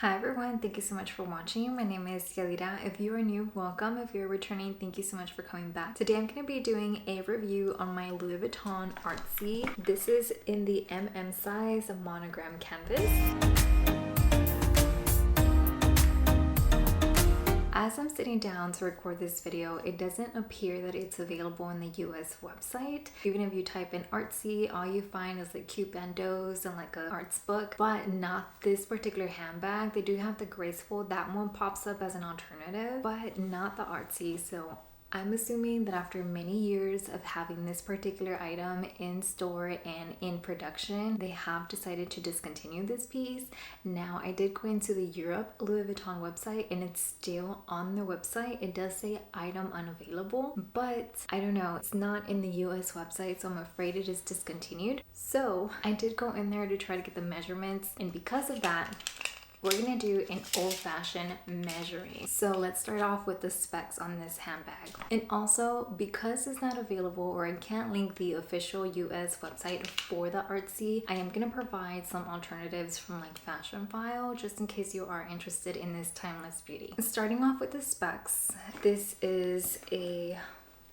Hi everyone, thank you so much for watching. My name is Yadira. If you are new, welcome. If you're returning, thank you so much for coming back. Today I'm going to be doing a review on my Louis Vuitton Artsy. This is in the MM size monogram canvas. As I'm sitting down to record this video, it doesn't appear that it's available in the US website. Even if you type in Artsy, all you find is like cute bandeaus and like a arts book, but not this particular handbag. They do have the graceful, that one pops up as an alternative, but not the Artsy. So I'm assuming that after many years of having this particular item in store and in production, they have decided to discontinue this piece. Now, I did go into the Europe Louis Vuitton website and it's still on their website. It does say item unavailable, but I don't know, it's not in the US website, so I'm afraid it is discontinued. So I did go in there to try to get the measurements, and because of that, we're gonna do an old-fashioned measuring. So let's start off with the specs on this handbag. And also, because it's not available or I can't link the official US website for the Artsy, I am gonna provide some alternatives from like Fashion File, just in case you are interested in this timeless beauty. Starting off with the specs, this is a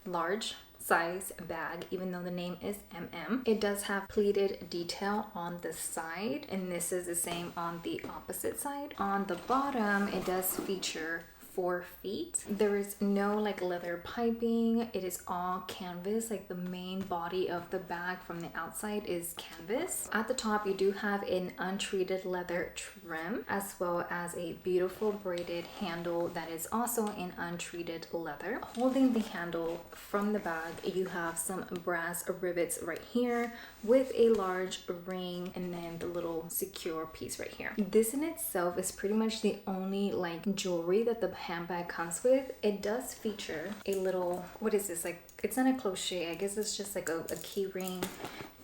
large size bag, even though the name is MM. It does have pleated detail on the side, and this is the same on the opposite side. On the bottom, it does feature 4 feet. There is no like leather piping. It is all canvas. Like the main body of the bag from the outside is canvas. At the top, you do have an untreated leather trim, as well as a beautiful braided handle that is also in untreated leather. Holding the handle from the bag, you have some brass rivets right here with a large ring and then the little secure piece right here. This in itself is pretty much the only like jewelry that the handbag comes with. It does feature a little, what is this, like, it's not a crochet, I guess it's just like a key ring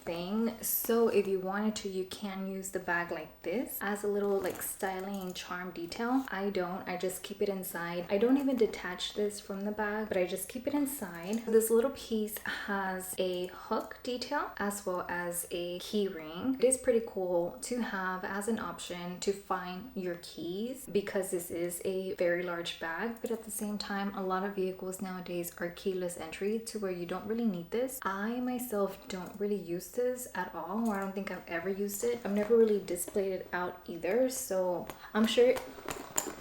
thing. So if you wanted to, you can use the bag like this as a little like styling charm detail. I don't, I just keep it inside. I don't even detach this from the bag, but I just keep it inside. This little piece has a hook detail as well as a key ring. It is pretty cool to have as an option to find your keys, because this is a very large bag, but at the same time, a lot of vehicles nowadays are keyless entry to where you don't really need this. I myself don't really use this at all, or I don't think I've ever used it. I've never really displayed it out either, so I'm sure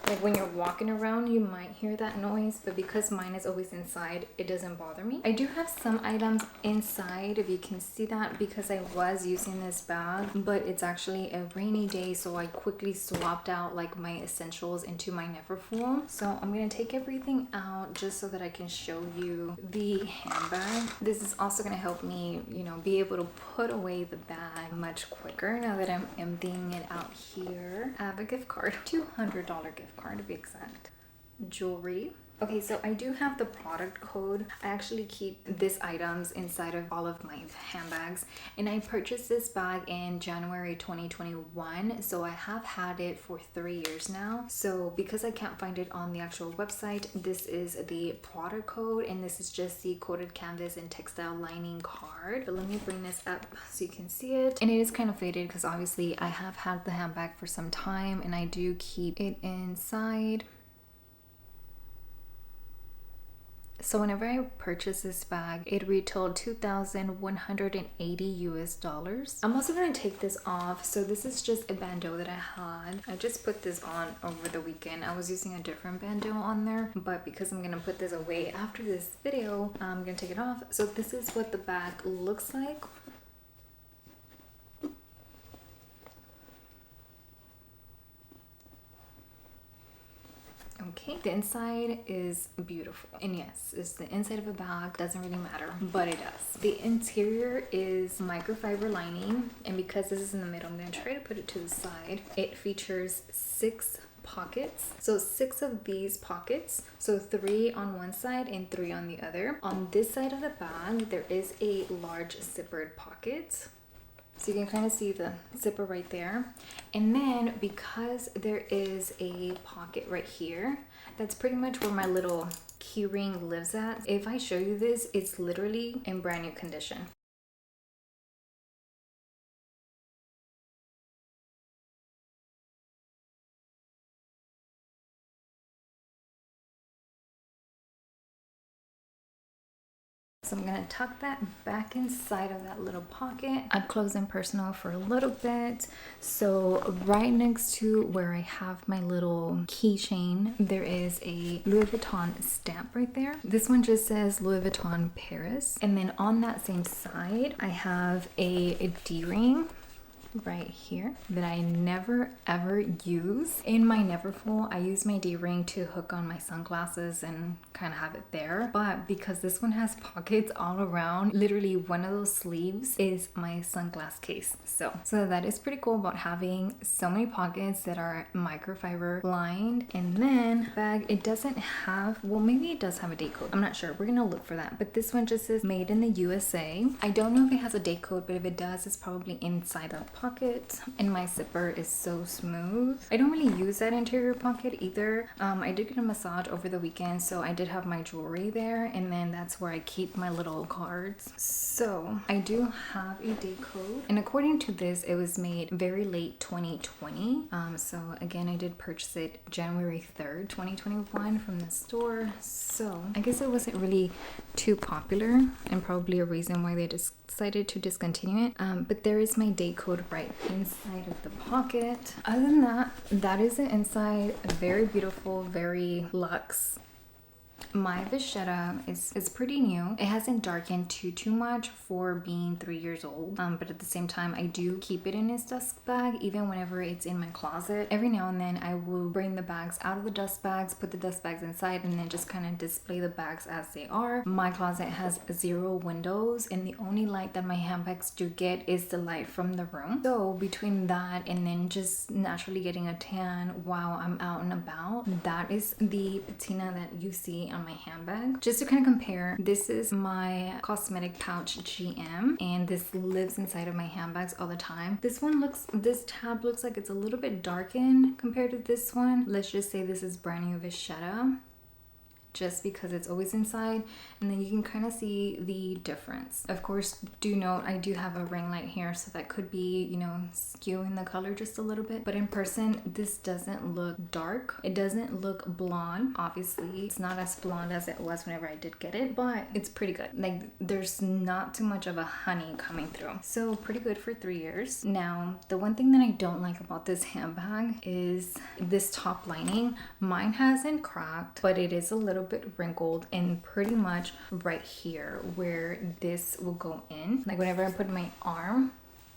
like when you're walking around you might hear that noise, but because mine is always inside, it doesn't bother me. I do have some items inside, if you can see that, because I was using this bag, but it's actually a rainy day, so I quickly swapped out like my essentials into my Neverfull. So I'm gonna take everything out just so that I can show you the handbag. This is also gonna help me, you know, be able to put away the bag much quicker now that I'm emptying it out here. I have a gift card, $200 gift card to be exact. Jewelry. Okay, so I do have the product code. I actually keep these items inside of all of my handbags, and I purchased this bag in January 2021, so I have had it for 3 years now. So because I can't find it on the actual website, this is the product code, and this is just the coated canvas and textile lining card. But let me bring this up so you can see it. And it is kind of faded because obviously I have had the handbag for some time, and I do keep it inside. So whenever I purchased this bag, it retailed $2,180 US. I'm also gonna take this off. So this is just a bandeau that I had. I just put this on over the weekend. I was using a different bandeau on there, but because I'm gonna put this away after this video, I'm gonna take it off. So this is what the bag looks like. Okay, the inside is beautiful, and yes, it's the inside of a bag, doesn't really matter, but it does. The interior is microfiber lining, and because this is in the middle, I'm going to try to put it to the side. It features 6 pockets, so 6 of these pockets, so 3 on one side and 3 on the other. On this side of the bag, there is a large zippered pocket. So you can kind of see the zipper right there. And then because there is a pocket right here, that's pretty much where my little key ring lives at. If I show you this, it's literally in brand new condition. So I'm gonna tuck that back inside of that little pocket. Up close and personal for a little bit. So right next to where I have my little keychain, there is a Louis Vuitton stamp right there. This one just says Louis Vuitton Paris. And then on that same side, I have a D-ring right here that I never ever use. In my Neverfull, I use my D-ring to hook on my sunglasses and kind of have it there, but because this one has pockets all around, literally one of those sleeves is my sunglass case. So that is pretty cool about having so many pockets that are microfiber lined. And then bag, it doesn't have, well, maybe it does have a date code, I'm not sure, we're gonna look for that, but this one just says made in the USA. I don't know if it has a date code, but if it does, it's probably inside that pocket. And my zipper is so smooth. I don't really use that interior pocket either. I did get a massage over the weekend, so I did have my jewelry there, and then that's where I keep my little cards. So I do have a date code, and according to this, it was made very late 2020. So again, I did purchase it January 3rd, 2021 from the store. So I guess it wasn't really too popular, and probably a reason why they decided to discontinue it. But there is my date code right inside of the pocket. Other than that, that is the inside. Very beautiful, very luxe. My vachetta is pretty new. It hasn't darkened too much for being 3 years old, but at the same time, I do keep it in its dust bag even whenever it's in my closet. Every now and then I will bring the bags out of the dust bags, put the dust bags inside, and then just kind of display the bags as they are. My closet has 0 windows, and the only light that my handbags do get is the light from the room. So between that and then just naturally getting a tan while I'm out and about, that is the patina that you see on my handbag. Just to kind of compare, this is my cosmetic pouch GM, and this lives inside of my handbags all the time. This tab looks like it's a little bit darkened compared to this one. Let's just say this is brand new vachetta, just because it's always inside, and then you can kind of see the difference. Of course, do note I do have a ring light here, so that could be, you know, skewing the color just a little bit, but in person this doesn't look dark. It doesn't look blonde. Obviously it's not as blonde as it was whenever I did get it, but it's pretty good. Like, there's not too much of a honey coming through, so pretty good for 3 years. Now, the one thing that I don't like about this handbag is this top lining. Mine hasn't cracked, but it is a little bit wrinkled, and pretty much right here where this will go in, like whenever I put my arm,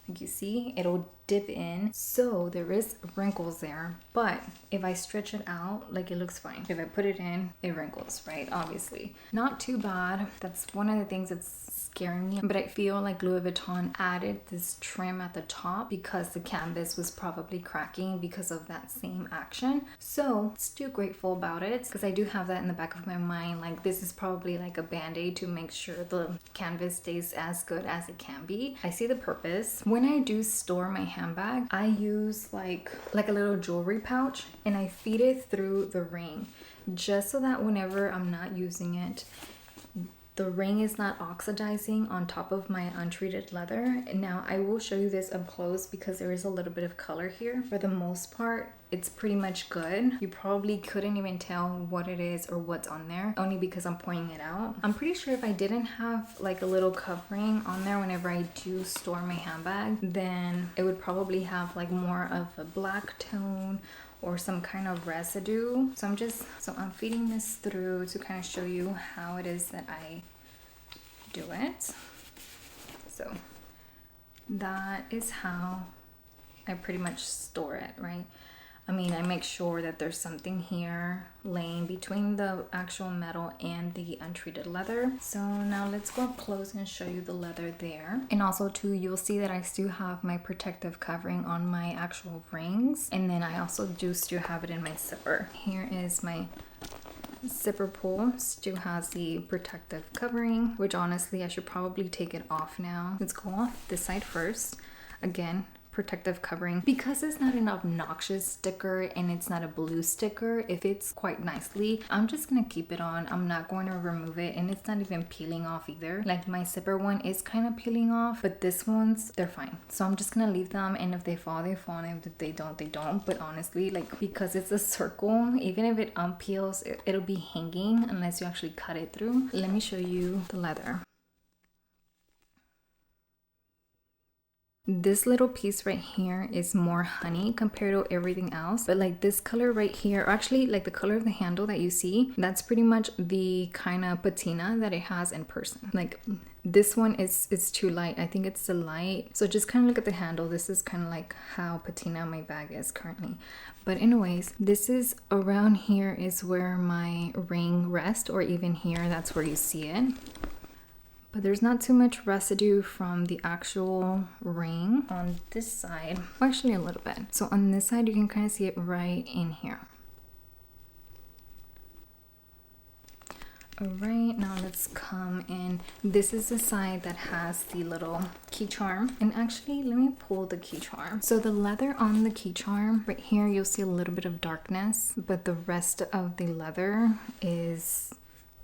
like you see, it'll dip in, so there is wrinkles there. But if I stretch it out, like, it looks fine. If I put it in, it wrinkles, right? Obviously not too bad. That's one of the things that's scaring me, but I feel like Louis Vuitton added this trim at the top because the canvas was probably cracking because of that same action. So still grateful about it, because I do have that in the back of my mind, like this is probably like a band-aid to make sure the canvas stays as good as it can be. I see the purpose. When I do store my handbag, I use like a little jewelry pouch, and I feed it through the ring, just so that whenever I'm not using it, the ring is not oxidizing on top of my untreated leather. And now I will show you this up close because there is a little bit of color here. For the most part, it's pretty much good. You probably couldn't even tell what it is or what's on there, only because I'm pointing it out. I'm pretty sure if I didn't have like a little covering on there whenever I do store my handbag, then it would probably have like more of a black tone or some kind of residue. So I'm feeding this through to kind of show you how it is that I do it. So that is how I pretty much store it, right? I mean, I make sure that there's something here laying between the actual metal and the untreated leather. So now let's go up close and show you the leather there. And also too, you'll see that I still have my protective covering on my actual rings. And then I also do still have it in my zipper. Here is my zipper pull, still has the protective covering, which honestly I should probably take it off now. Let's go off this side first. Again, protective covering, because it's not an obnoxious sticker and it's not a blue sticker. It fits quite nicely. I'm just gonna keep it on. I'm not going to remove it, and it's not even peeling off either. Like my zipper one is kind of peeling off, but this one's, they're fine. So I'm just gonna leave them, and if they fall, they fall, and if they don't, they don't. But honestly, like, because it's a circle, even if it unpeels, it'll be hanging unless you actually cut it through. Let me show you the leather. This little piece right here is more honey compared to everything else, but like this color right here, or actually like the color of the handle that you see, that's pretty much the kind of patina that it has in person. Like this one is too light. I think it's the light. So just kind of look at the handle. This is kind of like how patina my bag is currently. But anyways, this is around here is where my ring rests, or even here, that's where you see it. But there's not too much residue from the actual ring on this side. Well, actually a little bit. So on this side, you can kind of see it right in here. All right, now let's come in. This is the side that has the little key charm. And actually, let me pull the key charm. So the leather on the key charm, right here, you'll see a little bit of darkness, but the rest of the leather is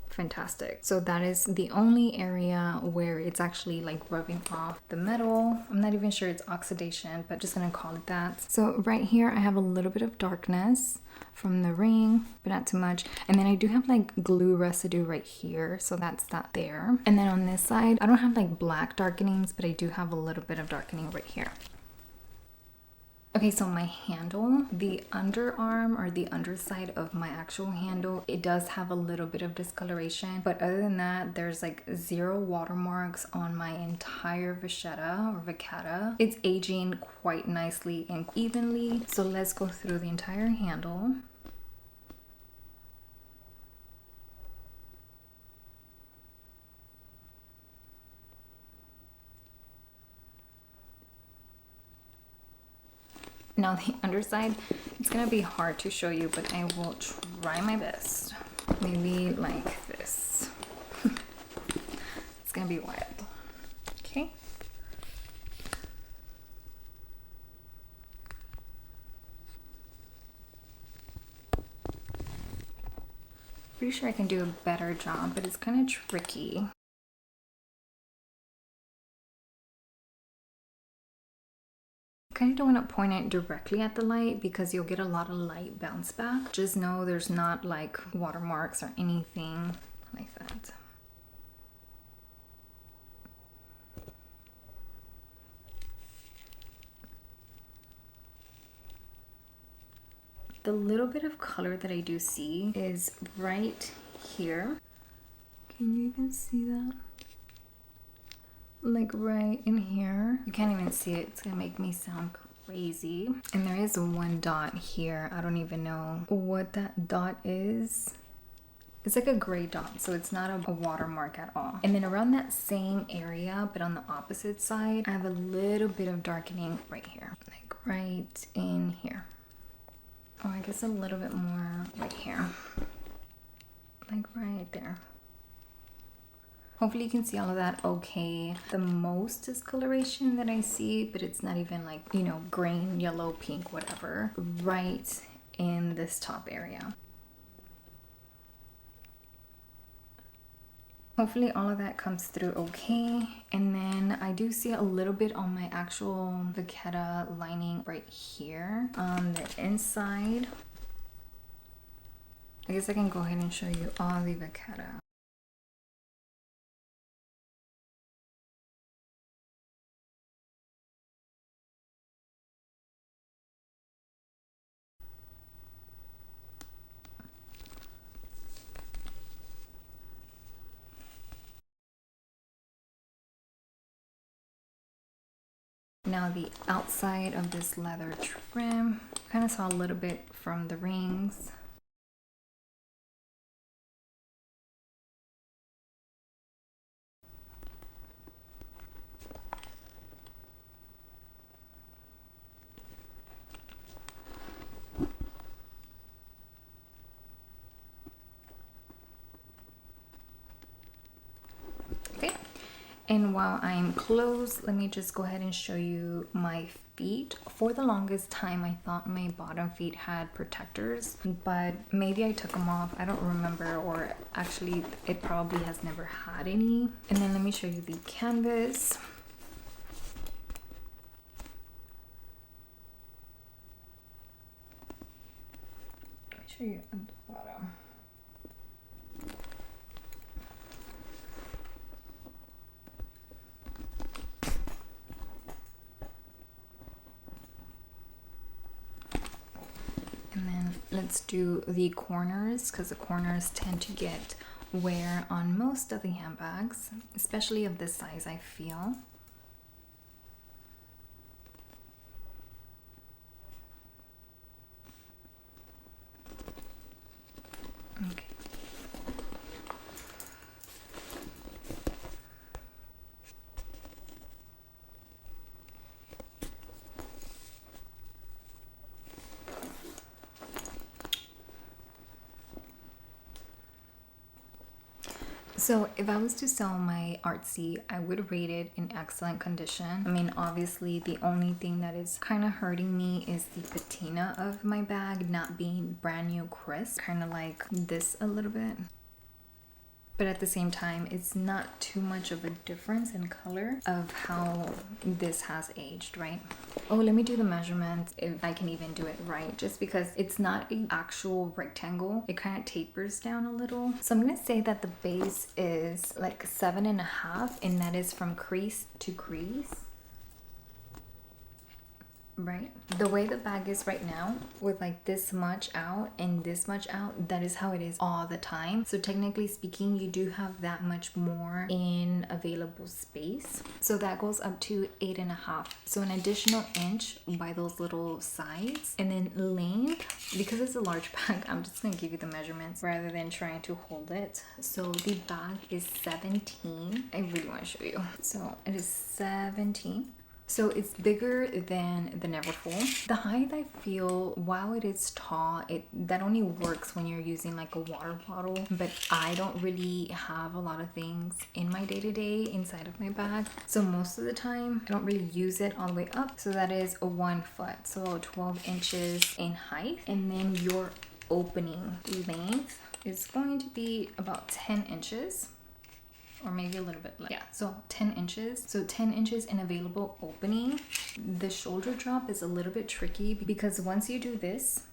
fantastic. So that is the only area where it's actually like rubbing off the metal. I'm not even sure it's oxidation, but just gonna call it that. So right here I have a little bit of darkness from the ring, but not too much. And then I do have like glue residue right here, so that's that there. And then on this side, I don't have like black darkenings, but I do have a little bit of darkening right here. Okay, so my handle, the underarm or the underside of my actual handle, it does have a little bit of discoloration, but other than that, there's like 0 watermarks on my entire vachetta or vacata. It's aging quite nicely and evenly. So let's go through the entire handle. Now the underside, it's gonna be hard to show you, but I will try my best. Maybe like this. It's gonna be wild. Okay. Pretty sure I can do a better job, but it's kind of tricky. Kind of don't want to point it directly at the light because you'll get a lot of light bounce back. Just know there's not like watermarks or anything like that. The little bit of color that I do see is right here. Can you even see that? Like right in here. You can't even see it. It's gonna make me sound crazy. And there is one dot here. I don't even know what that dot is. It's like a gray dot, so it's not a watermark at all. And then around that same area, but on the opposite side, I have a little bit of darkening right here. Like right in here. Oh, I guess a little bit more right here. Like right there. Hopefully you can see all of that okay. The most discoloration that I see, but it's not even like, you know, green, yellow, pink, whatever, right in this top area. Hopefully all of that comes through okay. And then I do see a little bit on my actual vachetta lining right here on the inside. I guess I can go ahead and show you all the vachetta. Now the outside of this leather trim, kind of saw a little bit from the rings. And while I'm closed, let me just go ahead and show you my feet. For the longest time, I thought my bottom feet had protectors, but maybe I took them off. I don't remember, or actually it probably has never had any. And then let me show you the canvas. Let me show you at the bottom. And then let's do the corners, because the corners tend to get wear on most of the handbags, especially of this size, I feel. Okay. So if I was to sell my Artsy, I would rate it in excellent condition. I mean, obviously the only thing that is kind of hurting me is the patina of my bag not being brand new crisp, kind of like this a little bit. But at the same time, it's not too much of a difference in color of how this has aged, right? Oh, let me do the measurements if I can even do it right, just because it's not an actual rectangle. It kind of tapers down a little. So I'm gonna say that the base is like 7.5, and that is from crease to crease. Right, the way the bag is right now with like this much out and this much out, that is how it is all the time. So technically speaking, you do have that much more in available space. So that goes up to 8.5, so an additional inch by those little sides. And then length, because it's a large bag, I'm just gonna give you the measurements rather than trying to hold it. So the bag is 17. I really want to show you. So it is 17. So it's bigger than the Neverfull. The height, I feel, while it is tall, that only works when you're using like a water bottle. But I don't really have a lot of things in my day-to-day inside of my bag. So most of the time, I don't really use it all the way up. So that is a 1 foot, so 12 inches in height. And then your opening length is going to be about 10 inches. Or maybe a little bit less. Yeah, so 10 inches. So 10 inches in available opening. The shoulder drop is a little bit tricky because once you do this,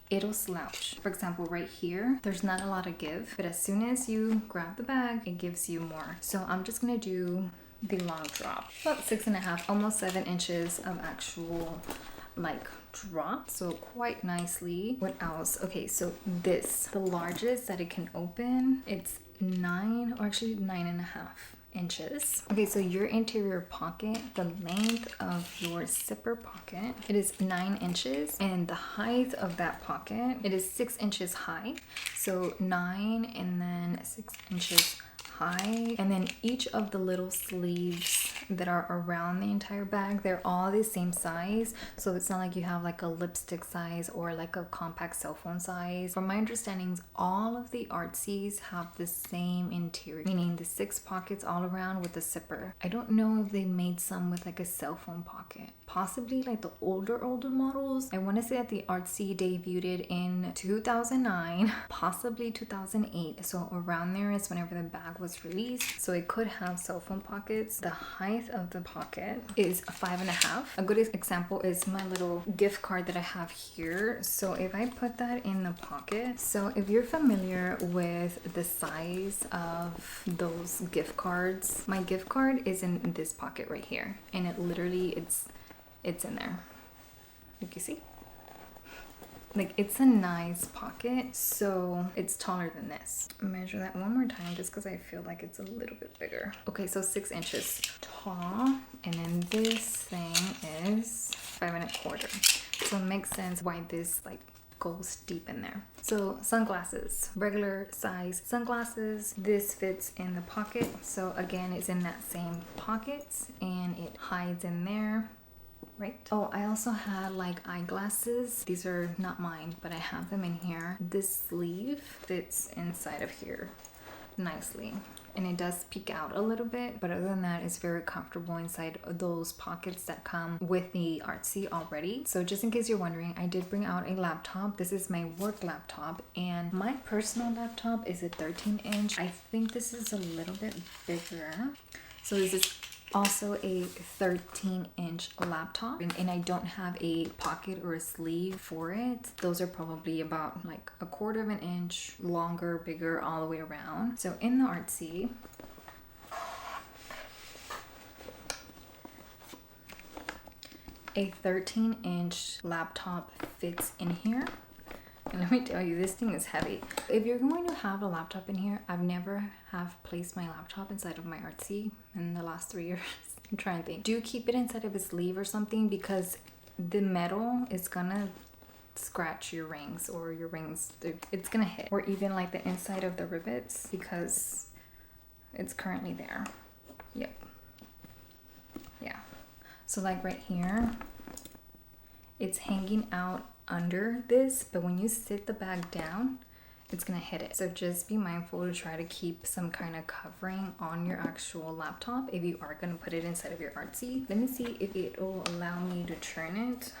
it'll slouch. For example, right here, there's not a lot of give, but as soon as you grab the bag, it gives you more. So I'm just gonna do the long drop. About 6.5, almost 7 inches of actual like drop, so quite nicely. What else? Okay, so this, the largest that it can open, it's 9, or actually 9.5 inches. Okay, so your interior pocket, the length of your zipper pocket, it is 9 inches, and the height of that pocket, it is 6 inches high. So 9 and then 6 inches high. And then each of the little sleeves that are around the entire bag, they're all the same size. So it's not like you have like a lipstick size or like a compact cell phone size. From my understandings, all of the Artsys have the same interior, meaning the 6 pockets all around with a zipper. I don't know if they made some with like a cell phone pocket. Possibly like the older models. I want to say that the Artsy debuted in 2009, possibly 2008. So around there is whenever the bag was released. So it could have cell phone pockets. The height of the pocket is 5.5. A good example is my little gift card that I have here. So if I put that in the pocket, so if you're familiar with the size of those gift cards, my gift card is in this pocket right here, and it literally it's in there. Like, you see? Like, it's a nice pocket, so it's taller than this. Measure that one more time just because I feel like it's a little bit bigger. Okay, so 6 inches tall, and then this thing is 5.25. So it makes sense why this like goes deep in there. So sunglasses, regular size sunglasses. This fits in the pocket. So again, it's in that same pocket and it hides in there. Right. Oh, I also had like eyeglasses. These are not mine, but I have them in here. This sleeve fits inside of here nicely, and it does peek out a little bit, but other than that, it's very comfortable inside those pockets that come with the Artsy already. So just in case you're wondering, I did bring out a laptop. This is my work laptop, and my personal laptop is a 13-inch. I think this is a little bit bigger. So this is also a 13-inch laptop, and I don't have a pocket or a sleeve for it. Those are probably about like 1/4 inch longer, bigger all the way around. So in the Artsy, a 13-inch laptop fits in here. me tell you, this thing is heavy. If you're going to have a laptop in here, I've never have placed my laptop inside of my Artsy in the last 3 years. I'm trying to think. Do keep it inside of a sleeve or something, because the metal is gonna scratch your rings, or your rings, it's gonna hit, or even like the inside of the rivets, because it's currently there. Yep. Yeah. So like right here, it's hanging out under this, but when you sit the bag down, it's gonna hit it. So just be mindful to try to keep some kind of covering on your actual laptop if you are gonna put it inside of your Artsy. Let me see if it'll allow me to turn it,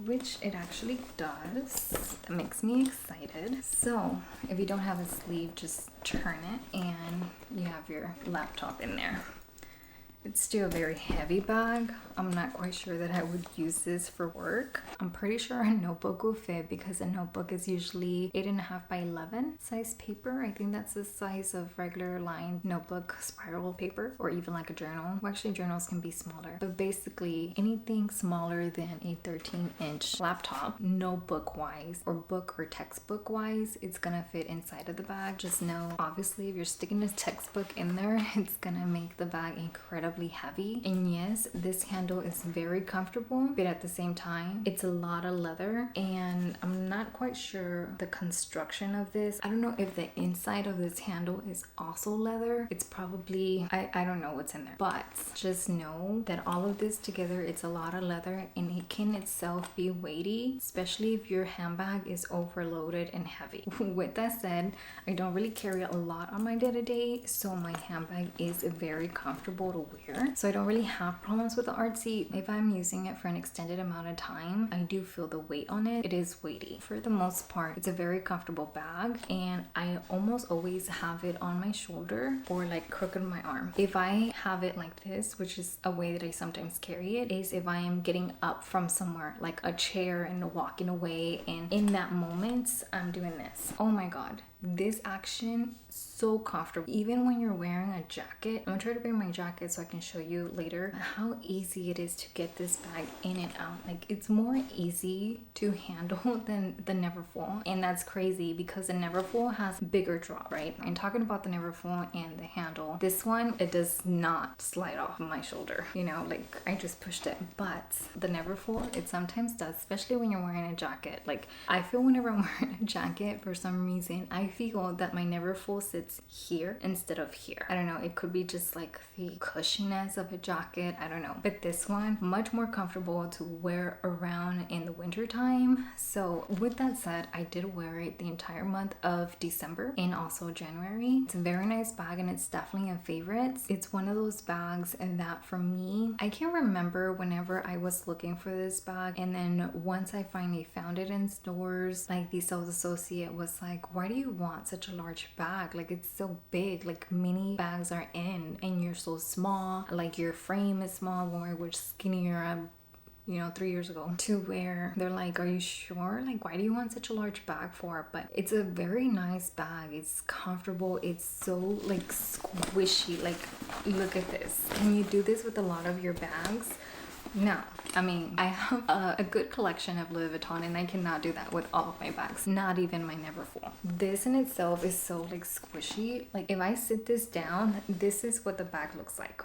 which it actually does. That makes me excited. So if you don't have a sleeve, just turn it and you have your laptop in there. It's still a very heavy bag. I'm not quite sure that I would use this for work. I'm pretty sure a notebook will fit, because a notebook is usually 8.5 by 11 size paper. I think that's the size of regular lined notebook spiral paper, or even like a journal. Well, actually journals can be smaller, but basically anything smaller than a 13-inch laptop, notebook wise or book or textbook wise, it's gonna fit inside of the bag. Just know, obviously, if you're sticking this textbook in there, it's gonna make the bag incredibly heavy. And yes, this handle is very comfortable, but at the same time, it's a lot of leather, and I'm not quite sure the construction of this. I don't know if the inside of this handle is also leather. It's probably, I don't know what's in there, but just know that all of this together, it's a lot of leather, and it can itself be weighty, especially if your handbag is overloaded and heavy. With that said, I don't really carry a lot on my day-to-day, so my handbag is very comfortable to wear. So I don't really have problems with the Artsy. If I'm using it for an extended amount of time, I do feel the weight on it. It is weighty. For the most part, it's a very comfortable bag, and I almost always have it on my shoulder or like crooked my arm. If I have it like this, which is a way that I sometimes carry it, is if I am getting up from somewhere like a chair and walking away, and in that moment I'm doing this. Oh my god, this action, so comfortable. Even when you're wearing a jacket, I'm gonna try to bring my jacket so I can show you later how easy it is to get this bag in and out. Like, it's more easy to handle than the Neverfull, and that's crazy because the Neverfull has bigger drop, right? I'm talking about the Neverfull and the handle. This one, it does not slide off my shoulder, you know, like I just pushed it. But the Neverfull, it sometimes does, especially when you're wearing a jacket. Like, I feel whenever I'm wearing a jacket, for some reason, I feel that my Neverfull sits here instead of here. I don't know, it could be just like the cushioniness of a jacket, I don't know. But this one, much more comfortable to wear around in the winter time. So with that said, I did wear it the entire month of December and also January. It's a very nice bag, and it's definitely a favorite. It's one of those bags that for me, I can't remember whenever I was looking for this bag, and then once I finally found it in stores, like the sales associate was like, why do you want such a large bag? Like, it's so big, like many bags are in and you're so small, like your frame is small. When I was skinnier, you know, 3 years ago, to where they're like, are you sure? Like, why do you want such a large bag for? But it's a very nice bag. It's comfortable. It's so like squishy. Like, look at this. Can you do this with a lot of your bags? No. I mean, I have a good collection of Louis Vuitton, and I cannot do that with all of my bags, not even my Neverfull. This in itself is so like squishy. Like, if I sit this down, this is what the bag looks like.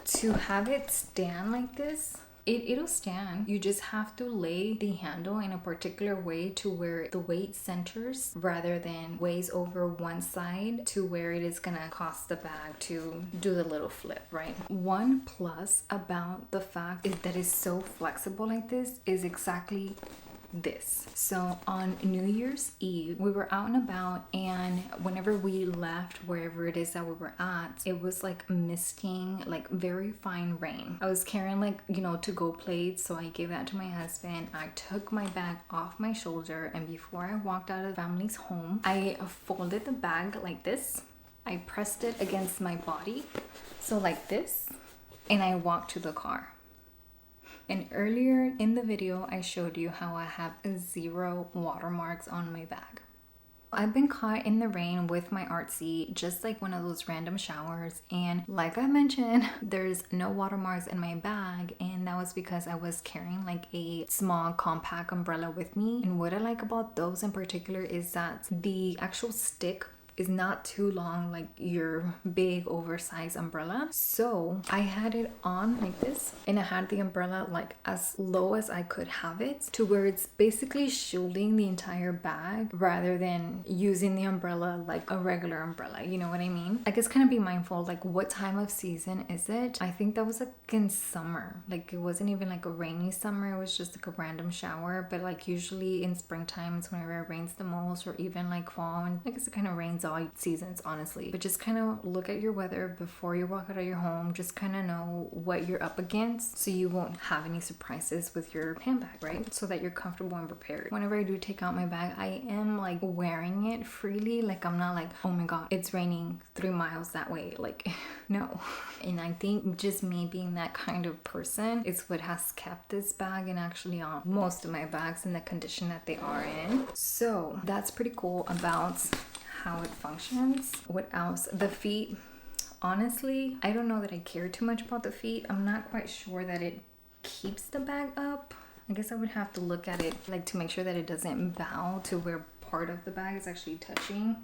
To have it stand like this, it'll stand. You just have to lay the handle in a particular way to where the weight centers, rather than weighs over one side to where it is gonna cost the bag to do the little flip, right? One plus about the fact is that it's so flexible like this is exactly this. So on New Year's Eve, we were out and about, and whenever we left wherever it is that we were at, it was like misting, like very fine rain. I was carrying like, you know, to-go plates, so I gave that to my husband. I took my bag off my shoulder, and before I walked out of the family's home, I folded the bag like this. I pressed it against my body, so like this, and I walked to the car. And earlier in the video, I showed you how I have 0 watermarks on my bag. I've been caught in the rain with my Artsy, just like one of those random showers, and like I mentioned, there's no watermarks in my bag, and that was because I was carrying like a small compact umbrella with me. And what I like about those in particular is that the actual stick is not too long like your big oversized umbrella. So I had it on like this, and I had the umbrella like as low as I could have it, to where it's basically shielding the entire bag rather than using the umbrella like a regular umbrella, you know what I mean? I guess kind of be mindful like what time of season is it. I think that was like in summer, like it wasn't even like a rainy summer, it was just like a random shower. But like usually in springtime it's whenever it rains the most, or even like fall, and I guess it kind of rains all seasons honestly. But just kind of look at your weather before you walk out of your home, just kind of know what you're up against so you won't have any surprises with your handbag, right? So that you're comfortable and prepared. Whenever I do take out my bag, I am like wearing it freely, like I'm not like, oh my god, it's raining 3 miles that way, like no. And I think just me being that kind of person is what has kept this bag, and actually on most of my bags, in the condition that they are in. So that's pretty cool about how it functions. What else? The feet. Honestly, I don't know that I care too much about the feet. I'm not quite sure that it keeps the bag up. I guess I would have to look at it like to make sure that it doesn't bow to where part of the bag is actually touching.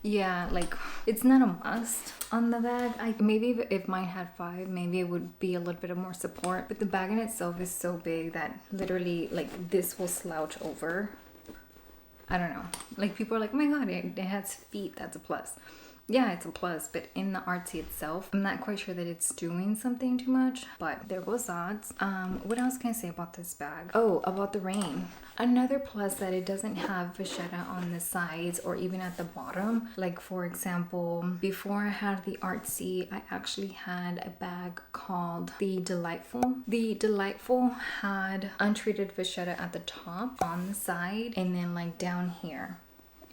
Yeah, like it's not a must on the bag. Maybe if mine had 5, maybe it would be a little bit of more support, but the bag in itself is so big that literally like this will slouch over. I don't know, like people are like, oh my god, it has feet, that's a plus. Yeah, it's a plus, but in the Artsy itself, I'm not quite sure that it's doing something too much, but there goes odds. What else can I say about this bag? Oh, about the rain. Another plus that it doesn't have vachetta on the sides or even at the bottom. Like for example, before I had the Artsy, I actually had a bag called the Delightful. The Delightful had untreated vachetta at the top, on the side, and then like down here,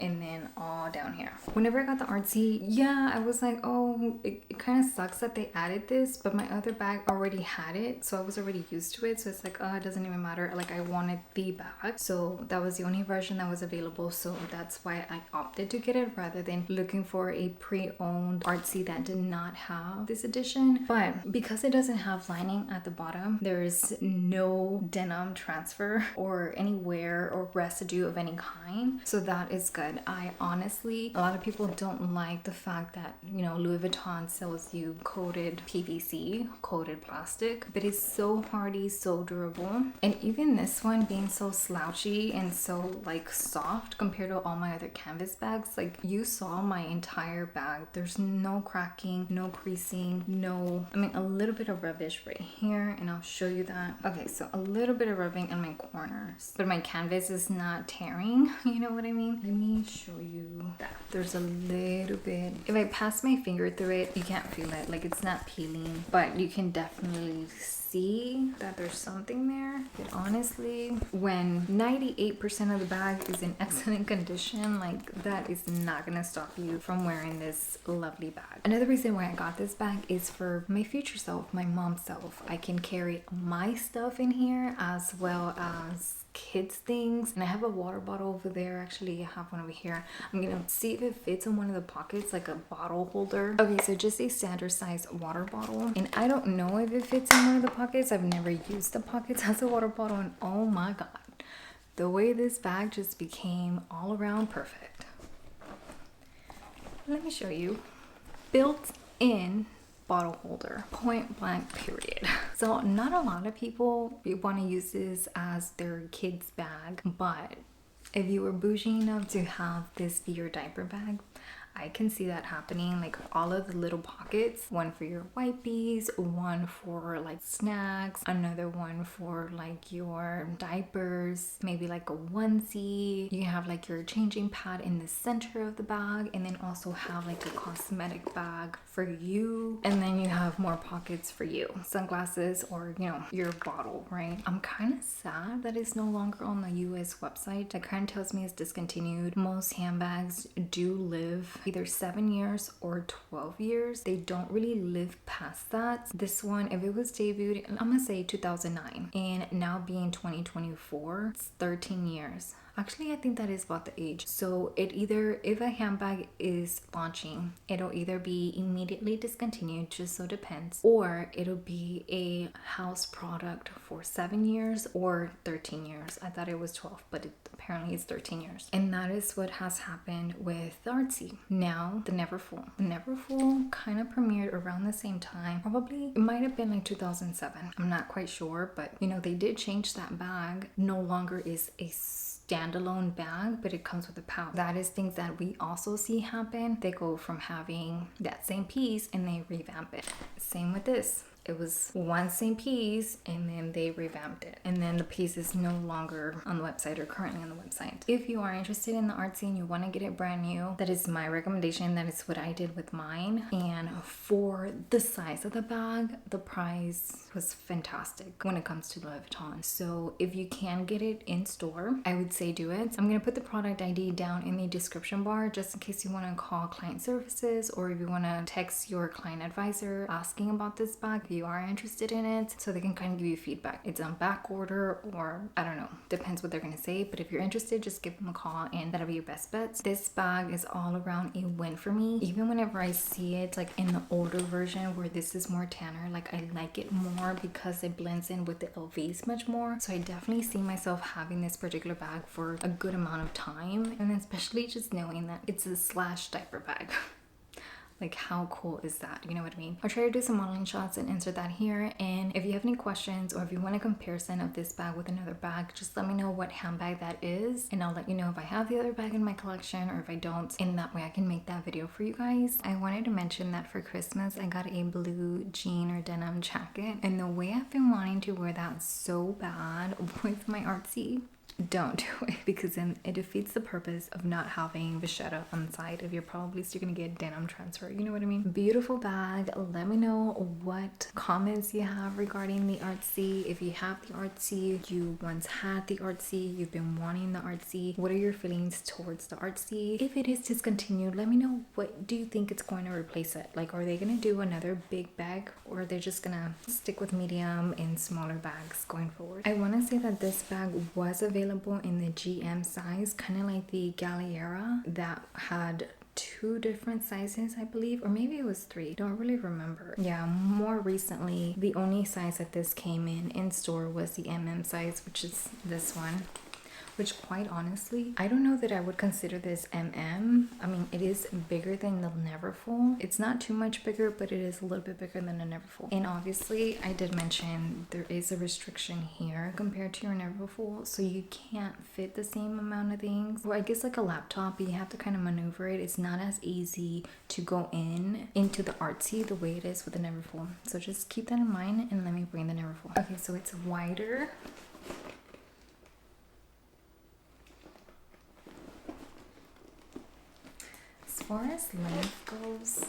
and then all down here. Whenever I got the Artsy, yeah, I was like, oh, it kind of sucks that they added this, but my other bag already had it, so I was already used to it. So it's like, oh, it doesn't even matter. Like I wanted the bag, so that was the only version that was available. So that's why I opted to get it rather than looking for a pre-owned Artsy that did not have this edition. But because it doesn't have lining at the bottom, there's no denim transfer or any wear or residue of any kind. So that is good. I honestly, a lot of people don't like the fact that, you know, Louis Vuitton sells you coated PVC, coated plastic, but it's so hardy, so durable. And even this one being so slouchy and so like soft compared to all my other canvas bags, like you saw my entire bag, there's no cracking, no creasing, no, I mean a little bit of rubbish right here, and I'll show you that. Okay, so a little bit of rubbing in my corners, but my canvas is not tearing, you know what I mean? Let me show you that. There's a little bit, if I pass my finger through it, you can't feel it, like it's not peeling, but you can definitely see that there's something there. But honestly, when 98% of the bag is in excellent condition, like that is not gonna stop you from wearing this lovely bag. Another reason why I got this bag is for my future self, my mom's self. I can carry my stuff in here as well as kids things, and I have a water bottle over there. Actually, I have one over here. I'm gonna see if it fits in one of the pockets, like a bottle holder. Okay, so just a standard size water bottle, and I don't know if it fits in one of the pockets. I've never used the pockets as a water bottle, and oh my god, the way this bag just became all around perfect. Let me show you. Built in bottle holder, point blank, period. So not a lot of people want to use this as their kid's bag, but if you were bougie enough to have this be your diaper bag, I can see that happening. Like all of the little pockets, one for your wipes, one for like snacks, another one for like your diapers, maybe like a onesie. You can have like your changing pad in the center of the bag, and then also have like a cosmetic bag for you, and then you have more pockets for you, sunglasses, or you know, your bottle, right? I'm kind of sad that it's no longer on the US website. That kind of tells me it's discontinued. Most handbags do live either 7 years or 12 years. They don't really live past that. This one, if it was debuted, I'm gonna say 2009, and now being 2024, it's 13 years. Actually, I think that is about the age. So it either, if a handbag is launching, it'll either be immediately discontinued, just so depends, or it'll be a house product for 7 years or 13 years. I thought it was 12, but apparently it's 13 years. And that is what has happened with the Artsy. Now, the Neverfull. The Neverfull kind of premiered around the same time. Probably, it might have been like 2007. I'm not quite sure, but you know, they did change that bag. No longer is a standalone bag, but it comes with a pouch. That is things that we also see happen. They go from having that same piece and they revamp it. Same with this. It was one same piece and then they revamped it. And then the piece is no longer on the website or currently on the website. If you are interested in the Artsy and you want to get it brand new, that is my recommendation. That is what I did with mine. And for the size of the bag, the price was fantastic when it comes to Louis Vuitton. So if you can get it in store, I would say do it. I'm going to put the product ID down in the description bar just in case you want to call client services, or if you want to text your client advisor asking about this bag. If you are interested in it, so they can kind of give you feedback. It's on back order, or I don't know, depends what they're gonna say, but if you're interested, just give them a call and that'll be your best bet. This bag is all around a win for me. Even whenever I see it like in the older version where this is more tanner, like I like it more because it blends in with the LVs much more. So I definitely see myself having this particular bag for a good amount of time, and especially just knowing that it's a slash diaper bag. Like, how cool is that? You know what I mean? I'll try to do some modeling shots and insert that here. And if you have any questions, or if you want a comparison of this bag with another bag, just let me know what handbag that is, and I'll let you know if I have the other bag in my collection or if I don't. And that way I can make that video for you guys. I wanted to mention that for Christmas, I got a blue jean or denim jacket. And the way I've been wanting to wear that so bad with my Artsy, don't do it, because then it defeats the purpose of not having vachetta on the side if you're probably still gonna get denim transfer. You know what I mean? Beautiful bag. Let me know what comments you have regarding the Artsy. If you have the Artsy, you once had the Artsy, you've been wanting the Artsy, what are your feelings towards the Artsy? If it is discontinued, let me know, what do you think it's going to replace it? Like, are they gonna do another big bag, or are they just gonna stick with medium and smaller bags going forward? I want to say that this bag was available in the GM size, kind of like the Yadira that had 2 different sizes, I believe, or maybe it was 3, don't really remember. Yeah, more recently the only size that this came in store was the MM size, which is this one, which quite honestly, I don't know that I would consider this MM. I mean, it is bigger than the Neverfull. It's not too much bigger, but it is a little bit bigger than the Neverfull. And obviously, I did mention there is a restriction here compared to your Neverfull, so you can't fit the same amount of things. Or I guess like a laptop, you have to kind of maneuver it. It's not as easy to go into the Artsy the way it is with the Neverfull. So just keep that in mind, and let me bring the Neverfull. Okay, so it's wider. As far as length goes,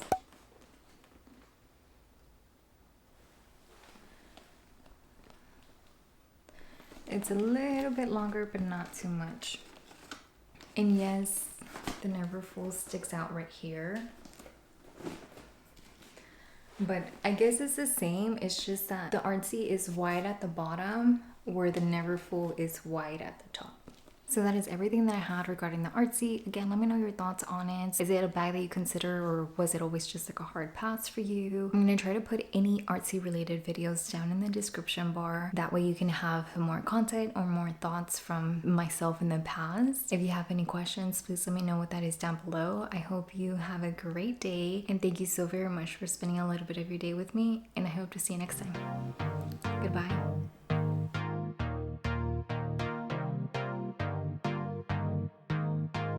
it's a little bit longer, but not too much. And yes, the Neverfull sticks out right here. But I guess it's the same. It's just that the Artsy is wide at the bottom, where the Neverfull is wide at the top. So that is everything that I had regarding the Artsy. Again, let me know your thoughts on it. Is it a bag that you consider, or was it always just like a hard pass for you? I'm gonna try to put any Artsy related videos down in the description bar. That way you can have more content or more thoughts from myself in the past. If you have any questions, please let me know what that is down below. I hope you have a great day, and thank you so very much for spending a little bit of your day with me, and I hope to see you next time. Goodbye.